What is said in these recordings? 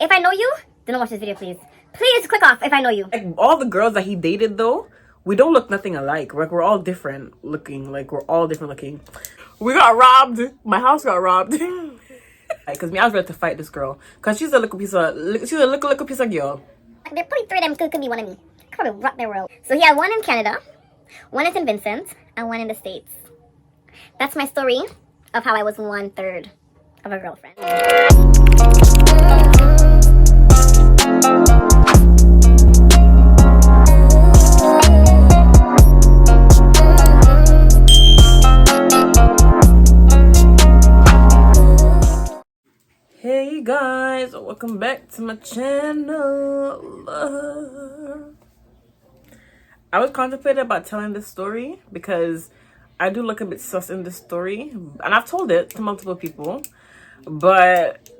If I know you, do not watch this video, please. Please click off if I know you. Like, all the girls that he dated, though, we don't look nothing alike. Like, we're all different looking. We got robbed. My house got robbed. Because me, I was ready to fight this girl. Because she's a little piece of girl. There probably three of them could be one of me. Could probably rock their world. So he had one in Canada, one in St. Vincent, and one in the States. That's my story of how I was 1/3 of a girlfriend. Hey guys, welcome back to my channel. I was contemplating about telling this story because I do look a bit sus in this story, and I've told it to multiple people, but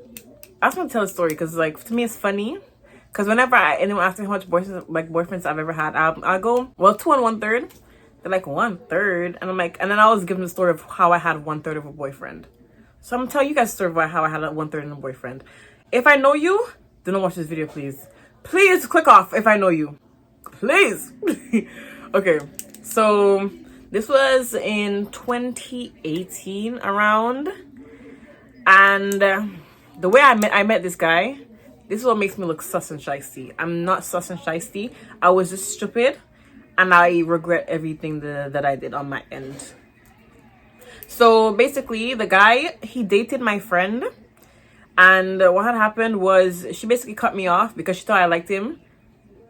I just want to tell the story because, like, to me it's funny. Because whenever anyone asks me how much boyfriends I've ever had, I go, well, 2 and 1/3. They're like, 1/3, and I'm like, and then I was given the story of how I had 1/3 of a boyfriend. So I'm gonna tell you guys a story about how I had a 1/3 of a boyfriend. If I know you, do not watch this video, please. Please click off if I know you. Please. Okay, so this was in 2018 around, and the way I met this guy, this is what makes me look sus and shysty. I'm not sus and shysty. I was just stupid, and I regret everything that I did on my end. So basically, the guy, he dated my friend, and what had happened was she basically cut me off because she thought I liked him,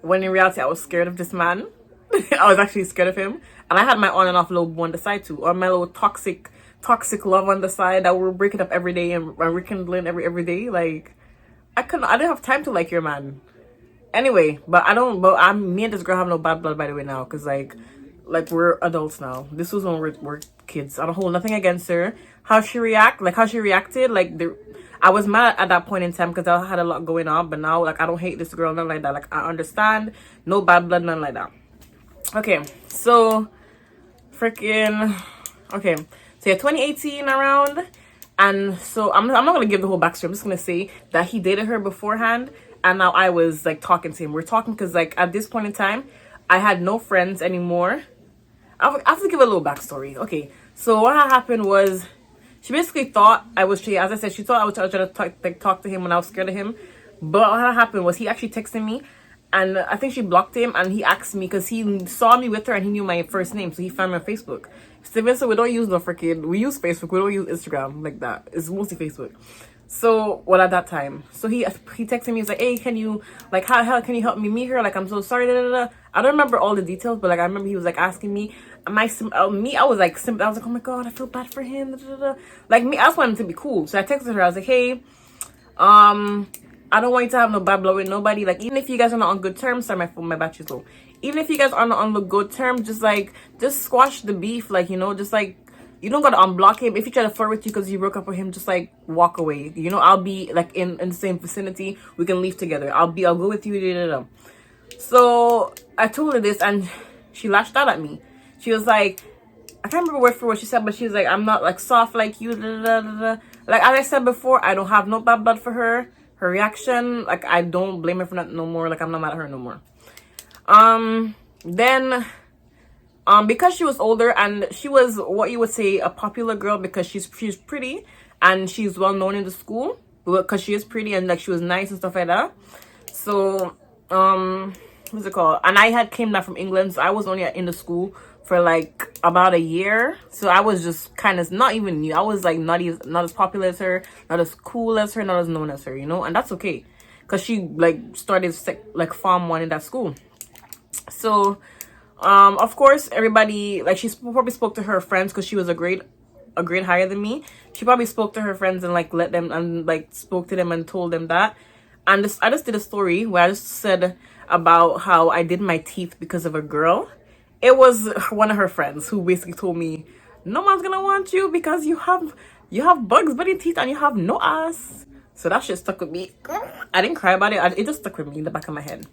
when in reality I was scared of this man. I was actually scared of him, and I had my on and off little on the side too, or my little toxic love on the side that we were breaking up every day and rekindling every day. Like, I didn't have time to like your man. Anyway, but me and this girl have no bad blood, by the way, now, because like we're adults now. This was when we're kids. I don't hold nothing against her. How she reacted, like, I was mad at that point in time because I had a lot going on, but now, like, I don't hate this girl, nothing like that. Like, I understand, no bad blood, nothing like that. Okay, so okay, so yeah, 2018 around, and so I'm not gonna give the whole backstory. I'm just gonna say that he dated her beforehand, and now I was like talking to him. We're talking because, like, at this point in time, I had no friends anymore. I have to give a little backstory. Okay, so what had happened was, she basically thought I was, as I said, she thought I was trying to talk to him when I was scared of him. But what had happened was, he actually texted me, and I think she blocked him, and he asked me, because he saw me with her and he knew my first name, so he found me on Facebook. So we don't use we use Facebook, we don't use Instagram like that. It's mostly Facebook. So, well, at that time, so he texted me. He's like, hey, can you, like, how can you help me meet her? Like, I'm so sorry. I don't remember all the details, but, like, I remember he was like asking me. I was like, oh my god, I feel bad for him. Like, me, I just wanted him to be cool. So I texted her. I was like, hey, I don't want you to have no bad blood with nobody. Like, even if you guys are not on good terms, sorry, my battery's low. Even if you guys are not on the good terms, just squash the beef. Like, you know, just like, you don't gotta unblock him. If he try to flirt with you because you broke up with him, just like walk away. You know, I'll be like in the same vicinity. We can leave together. I'll go with you. So I told her this, and she lashed out at me. She was like, I can't remember word for what she said, but she was like, I'm not like soft like you. Like, as I said before, I don't have no bad blood for her. Her reaction, like, I don't blame her for that no more. Like, I'm not mad at her no more. Then, because she was older, and she was what you would say a popular girl, because she's pretty and she's well known in the school because she is pretty and, like, she was nice and stuff like that. So what's it called? And I had came back from England, so I was only in the school for like about a year. So I was just kind of not even new. I was like not as popular as her, not as cool as her, not as known as her, you know. And that's okay, because she like started like Form 1 in that school. So of course, everybody, like, she probably spoke to her friends, because she was a grade higher than me. She probably spoke to her friends and like let them, and like spoke to them and told them that. And I just did a story where I just said about how I did my teeth because of a girl. It was one of her friends who basically told me, no one's gonna want you because you have Bugs Bunny teeth and you have no ass. So that shit stuck with me. I didn't cry about it. It just stuck with me in the back of my head.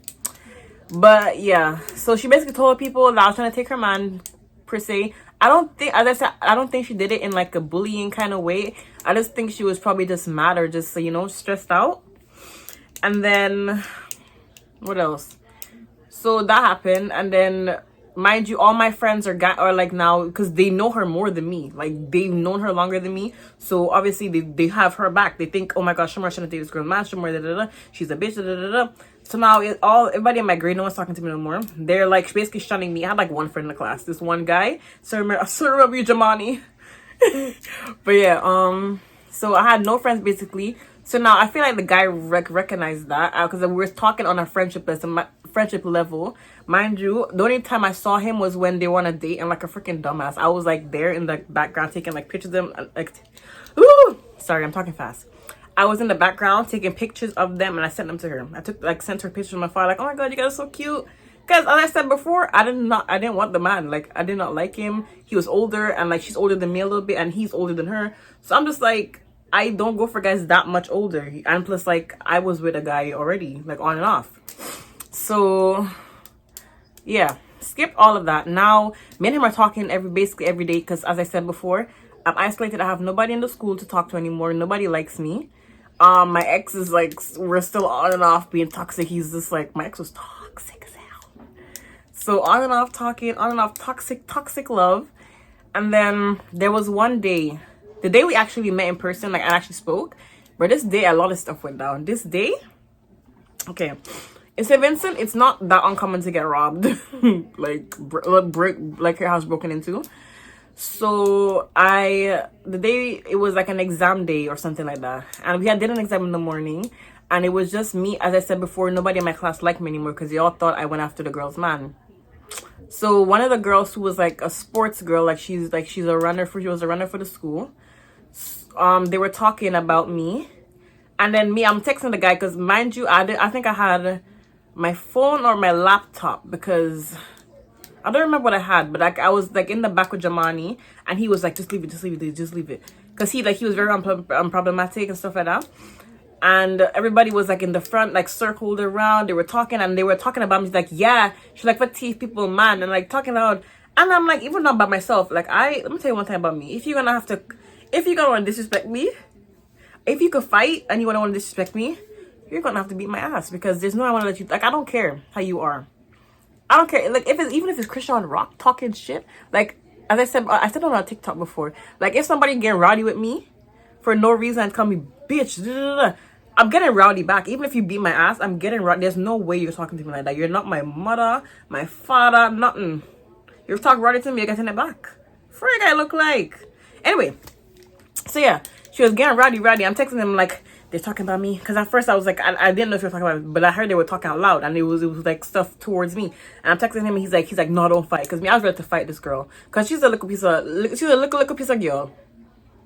But yeah, so she basically told people that I was trying to take her man, per se. I don't think, as I said, I don't think she did it in like a bullying kind of way. I just think she was probably just mad, or just, you know, stressed out. And then what else? So that happened, and then mind you, all my friends are like now because they know her more than me. Like they've known her longer than me, so obviously they have her back. They think, oh my gosh, Shamar shouldn't date this girl, man. Shamar, da da da. She's a bitch, da da da da. So now everybody in my grade, no one's talking to me no more. They're like basically shunning me. I had like one friend in the class. This one guy, Sir Rabi Jamani. But yeah, so I had no friends basically. So now I feel like the guy recognized that because we were talking on a friendship level. Mind you, the only time I saw him was when they were on a date and like a freaking dumbass. I was like there in the background taking like pictures of them. Like, ooh, sorry, I'm talking fast. I was in the background taking pictures of them and I sent them to her. I sent her pictures of my father. Like, oh my god, you guys are so cute. Because as I said before, I didn't want the man. Like, I did not like him. He was older and like she's older than me a little bit and he's older than her. So I'm just like, I don't go for guys that much older. And plus, like, I was with a guy already, like on and off. So yeah, skip all of that. Now me and him are talking basically every day because as I said before, I'm isolated. I have nobody in the school to talk to anymore. Nobody likes me. My ex is like, we're still on and off being toxic. He's just like, my ex was toxic as hell. So on and off talking, on and off toxic love. And then there was one day, the day we actually met in person, like I actually spoke. But this day a lot of stuff went down. This day, okay, in St. Vincent, it's not that uncommon to get robbed. like your house broken into. So the day, it was like an exam day or something like that. And we did an exam in the morning. And it was just me. As I said before, nobody in my class liked me anymore because they all thought I went after the girl's man. So one of the girls who was like a sports girl, like she was a runner for the school. They were talking about me. And then I'm texting the guy because mind you, I think I had my phone or my laptop because I don't remember what I had, but like I was like in the back with Jamani, and he was like, just leave it, because he was very unproblematic and stuff like that. And everybody was like in the front, like circled around. They were talking about me. He's like, yeah, she like what teeth people, man, and like talking loud. And I'm like, even not by myself. Like let me tell you one thing about me. If you're gonna want to disrespect me, if you could fight and you want to disrespect me, you're gonna have to beat my ass because there's no I want to let you. Like I don't care how you are. I don't care. Like even if it's Christian Rock talking shit. Like as I said on TikTok before. Like if somebody getting rowdy with me for no reason and call me bitch, I'm getting rowdy back. Even if you beat my ass, I'm getting rowdy. There's no way you're talking to me like that. You're not my mother, my father, nothing. You're talking rowdy to me, you're getting it back. Frig I look like. Anyway, so yeah, she was getting rowdy. I'm texting them like, they're talking about me. Because at first I was like, I didn't know if they were talking about me, but I heard they were talking out loud. And it was like stuff towards me. And I'm texting him and he's like, no, don't fight. Because I was ready to fight this girl. Because she's a little piece of girl.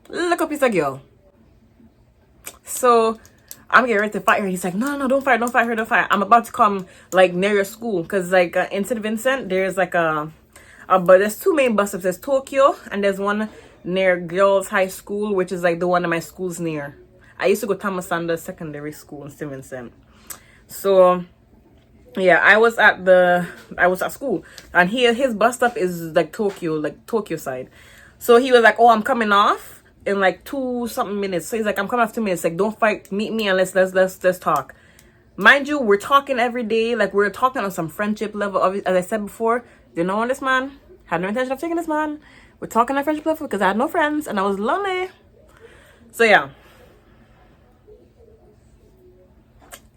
Little piece of girl. So I'm getting ready to fight her. He's like, no, don't fight her. I'm about to come like near your school. Because like in St. Vincent, there's like but there's two main bus stops. There's Tokyo and there's one near Girls High School, which is like the one that my school's near. I used to go to Thomasanda Secondary School in St. Vincent. So yeah, I was at school and his bus stop is like Tokyo side. So he was like, oh, I'm coming off in like 2 something minutes. So he's like, I'm coming off 2 minutes. Like, don't fight, meet me and let's talk. Mind you, we're talking every day. Like we're talking on some friendship level. As I said before, didn't know this man, had no intention of taking this man. We're talking on friendship level because I had no friends and I was lonely. So yeah.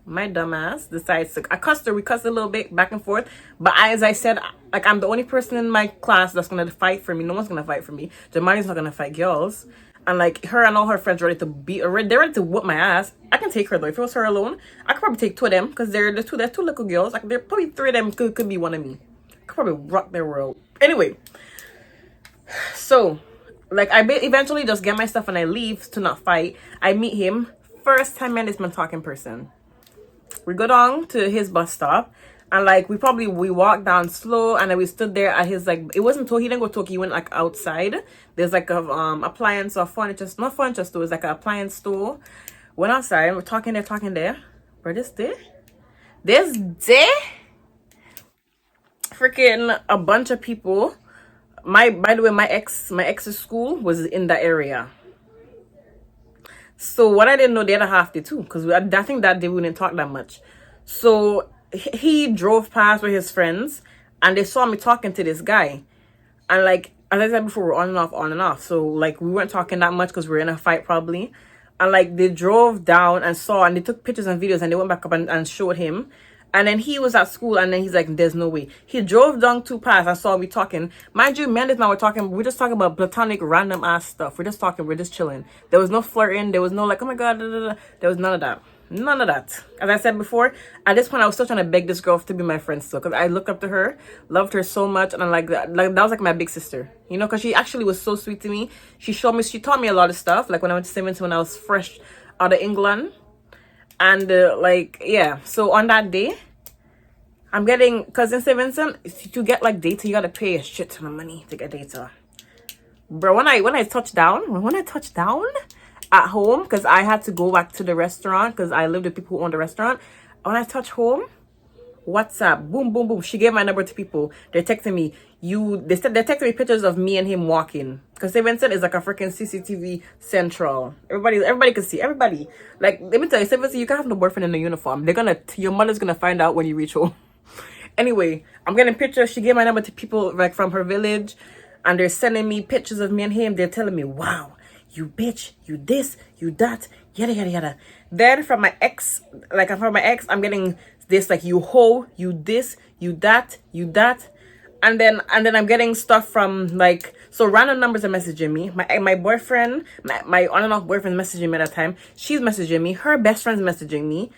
My dumbass decides to, we cussed a little bit back and forth, but as I said, like I'm the only person in my class that's gonna fight for me. No one's gonna fight for me. Jamani's not gonna fight girls, and like her and all her friends they're ready to whoop my ass. I can take her though. If it was her alone, I could probably take 2 of them because there's two little girls. Like there probably 3 of them could be one of me. Could probably rock their world. Anyway, so like I eventually just get my stuff and I leave to not fight. I meet him. First time I met this man talk in person. We go down to his bus stop and like we walked down slow and then we stood there at his like, it wasn't Tokyo, he didn't go Tokyo, he went like outside. There's like a appliance or furniture, not furniture store, it's like an appliance store. Went outside and we're talking there. Where this day freaking a bunch of people. By the way, my ex's school was in that area. So what I didn't know the other half did too, because I think that day we didn't talk that much. So he drove past with his friends, and they saw me talking to this guy, and like as I said before, we're on and off, on and off. So like we weren't talking that much because we were in a fight probably, and like they drove down and saw, and they took pictures and videos, and they went back up and showed him. And then he was at school, and then he's like, there's no way. He drove down 2 past. I saw me talking. Mind you, me and this man were talking. We're just talking about platonic, random ass stuff. We're just talking. We're just chilling. There was no flirting. There was no like, oh my God. Da, da, da. There was none of that. None of that. As I said before, at this point, I was still trying to beg this girl to be my friend still. Because I looked up to her, loved her so much. And I'm like that was like my big sister. You know, because she actually was so sweet to me. She taught me a lot of stuff. Like when I went to Simmons, when I was fresh out of England. And like, yeah. So on that day, I'm getting, because in St. Vincent, to get like data, you gotta pay a shit ton of money to get data. Bro, when I touched down at home, because I had to go back to the restaurant, because I lived with people who own the restaurant. When I touched home, WhatsApp, boom, boom, boom. She gave my number to people. They're texting me. They're texting me pictures of me and him walking. Because St. Vincent is like a freaking CCTV central. Everybody can see. Everybody. Like, let me tell you, St. Vincent, you can't have no boyfriend in a uniform. Your mother's gonna find out when you reach home. Anyway, I'm getting pictures. She gave my number to people like from her village, and they're sending me pictures of me and him. They're telling me, wow, you bitch, you this, you that, yada yada yada. Then from my ex, I'm getting this like, you hoe, you this, you that, and then I'm getting stuff from like, so random numbers are messaging me. My boyfriend, my on and off boyfriend messaging me at that time. She's messaging me. Her best friend's messaging me.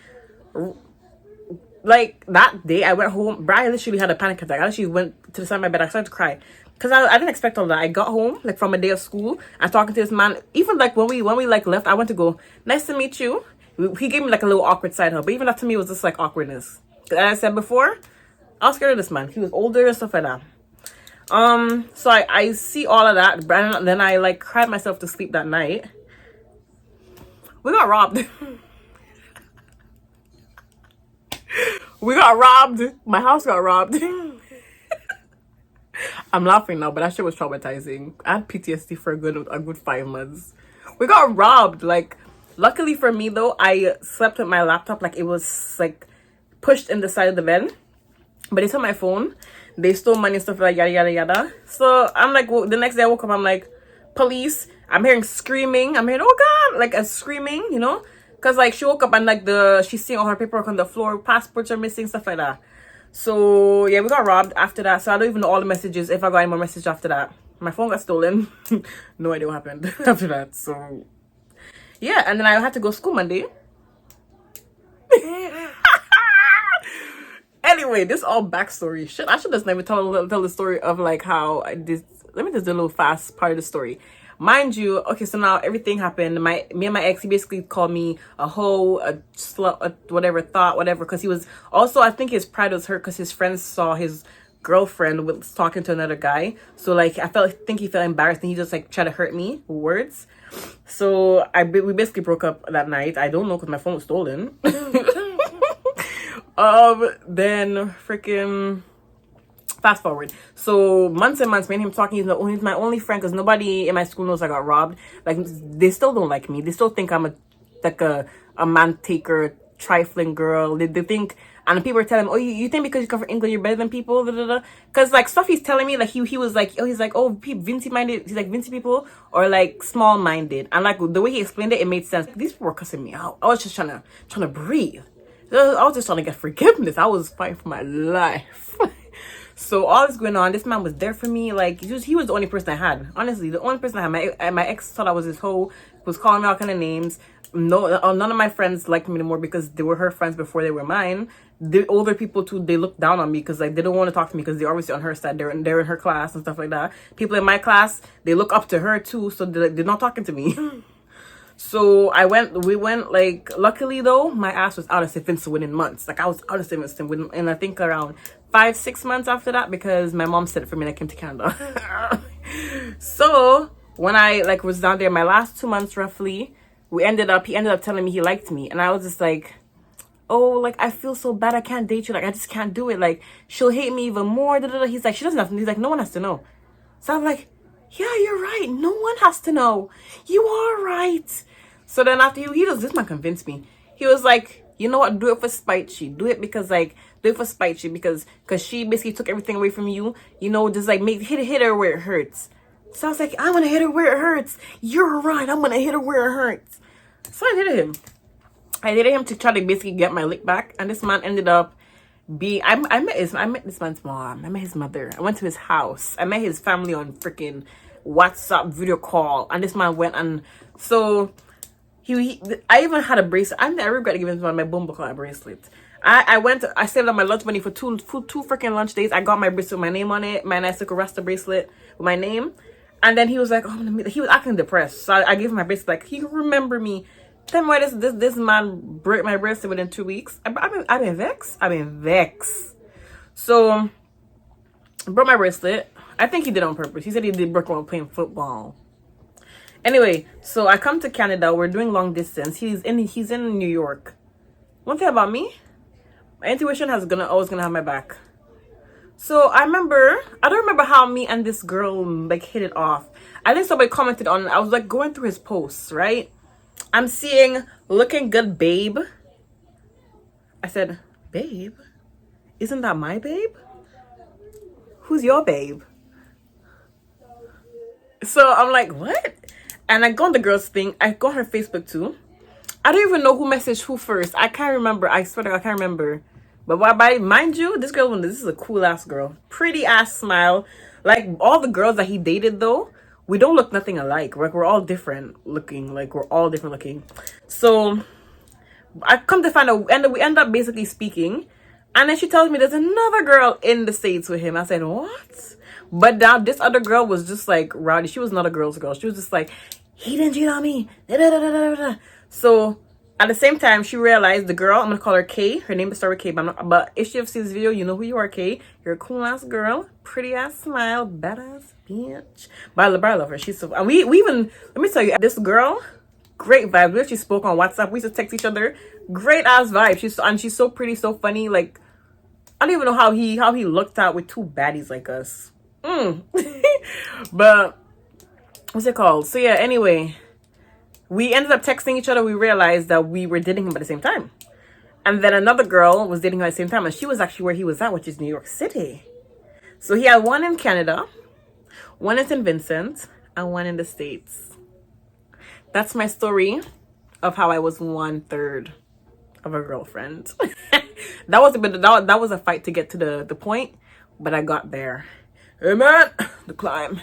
Like that day I went home, bro, I literally had a panic attack. I actually went to the side of my bed. I started to cry because I didn't expect all that. I got home like from a day of school and talking to this man. Even like when we like left, I went to go, nice to meet you. He gave me like a little awkward side hug, but even that to me was just like awkwardness. As I said before, I was scared of this man. He was older and stuff like that. So I see all of that, and then I like cried myself to sleep that night. We got robbed. We got robbed. My house got robbed. I'm laughing now, but that shit was traumatizing. I had PTSD for a good 5 months. We got robbed. Like, luckily for me though, I slept with my laptop. Like, it was like pushed in the side of the bed. But they took my phone. They stole money and stuff like yada yada yada. So I'm like, well, the next day I woke up. I'm like, police. I'm hearing screaming. I'm hearing, oh God, like a screaming, you know. Because, like, she woke up and, like, she's seeing all her paperwork on the floor. Passports are missing, stuff like that. So, yeah, we got robbed after that. So, I don't even know all the messages, if I got any more messages after that. My phone got stolen. No idea what happened after that. So, yeah. And then I had to go to school Monday. Anyway, this all backstory. Shit, I should just maybe tell the story of, like, how I did. Let me just do a little fast part of the story. Mind you, okay, so now everything happened. Me and my ex, he basically called me a hoe, a slut, a whatever, because he was also, I think his pride was hurt because his friends saw his girlfriend was talking to another guy. So like, I think he felt embarrassed, and he just like tried to hurt me with words. So we basically broke up that night. I don't know because my phone was stolen. Then freaking. Fast forward. So months and months, me and him talking. He's my only friend because nobody in my school knows I got robbed. Like, they still don't like me. They still think I'm a man taker, trifling girl. They think, and people are telling me, oh, you think because you come from England you're better than people? Because like stuff he's telling me, like he was like, oh, he's like, oh, Vinci minded. He's like, Vinci people or like small minded. And like the way he explained it made sense. These people were cussing me out. I was just trying to breathe. I was just trying to get forgiveness. I was fighting for my life. So all this going on, this man was there for me. Like, he was the only person I had. Honestly, the only person I had. My ex thought I was his hoe, was calling me all kind of names. No, none of my friends liked me anymore because they were her friends before they were mine. The older people too, they looked down on me because like they don't want to talk to me because they're obviously on her side. They're in her class and stuff like that. People in my class, they look up to her too, so they're not talking to me. So we went, like, luckily though, my ass was out of St. Vincent within months. Like, I was out of St. Vincent and I think around 5-6 months after that, because my mom said it for me and I came to Canada. So when I like was down there, my last 2 months roughly, he ended up telling me he liked me, and I was just like, oh, like, I feel so bad, I can't date you, like, I just can't do it, like, she'll hate me even more. He's like, she doesn't have to. He's like, no one has to know. So I'm like, yeah, you're right, no one has to know. You are right. So then after he does this, man convinced me. He was like, you know what? Do it for spite. She do it because like do it for spite. She because she basically took everything away from you. You know, just like hit her where it hurts. So I was like, I'm gonna hit her where it hurts. You're right. I'm gonna hit her where it hurts. So I did him. I did him to try to basically get my lick back, and this man ended up being. I met this man's mom. I met his mother. I went to his house. I met his family on freaking WhatsApp video call, and this man went and so. I even had a bracelet. I regret giving him my Bumble Club bracelet. I saved up my lunch money for two freaking lunch days. I got my bracelet with my name on it, my nice little Rasta bracelet with my name. And then he was like, oh, he was acting depressed. So I gave him my bracelet. Like, he could remember me. Tell me why this man broke my bracelet within 2 weeks. I've been vexed. I've been vexed. So, broke my bracelet. I think he did it on purpose. He said he did break while playing football. Anyway, so I come to Canada. We're doing long distance. He's in New York. One thing about me, my intuition always gonna have my back. So I don't remember how me and this girl like hit it off. I think somebody commented on. I was like going through his posts, right? I'm seeing looking good, babe. I said, babe, isn't that my babe? Who's your babe? So I'm like, what? And I go on the girl's thing. I go on her Facebook too. I don't even know who messaged who first. I can't remember. I swear to God, I can't remember. But mind you, this is a cool ass girl. Pretty ass smile. Like all the girls that he dated though, we don't look nothing alike. Like we're all different looking. So I come to find out, and we end up basically speaking. And then she tells me there's another girl in the States with him. I said, what? But now this other girl was just like rowdy. She was not a girl's girl. She was just like, he didn't cheat on me. Da, da, da, da, da, da. So at the same time, she realized the girl, I'm gonna call her Kay. Her name is start with Kay, but if she ever sees this video, you know who you are, Kay. You're a cool ass girl, pretty ass smile, badass bitch. But I love her. She's so. And we even, let me tell you, this girl, great vibe. We actually spoke on WhatsApp. We used to text each other. Great ass vibe. She's so pretty, so funny. Like I don't even know how he looked out with two baddies like us. But what's it called? So yeah, anyway, we ended up texting each other. We realized that we were dating him at the same time. And then another girl was dating him at the same time, and she was actually where he was at, which is New York City. So he had one in Canada, one in St. Vincent, and one in the States. That's my story of how I was 1/3 of a girlfriend. that was a fight to get to the point, but I got there. Amen. The climb.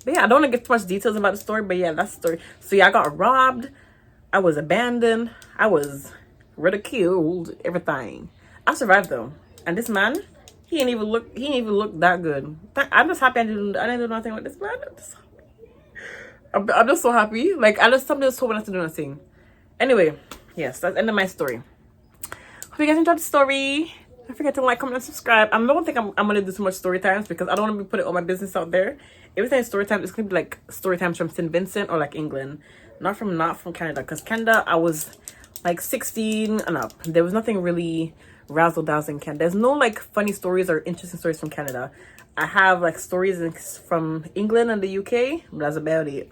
But yeah, I don't want to give too much details about the story, but yeah, that's the story. So yeah, I got robbed. I was abandoned. I was ridiculed. Everything. I survived though. And this man, he didn't even look that good. I'm just happy I didn't do nothing with this man. I'm just so happy. Like something just told me not to do nothing. Anyway, yes, that's the end of my story. Hope you guys enjoyed the story. Don't forget to like, comment, and subscribe. I don't think I'm gonna do too much story times because I don't want to be putting all my business out there. Every time story time, it's gonna be like story times from St. Vincent or like England, not from Canada. Because Canada, I was like 16 and up. There was nothing really razzle dazzle in Canada. There's no like funny stories or interesting stories from Canada. I have like stories from England and the UK. But that's about it.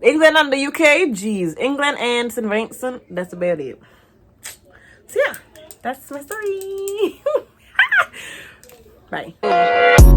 England and the UK, geez, England and St. Vincent. That's about it. So yeah. That's my story. Bye.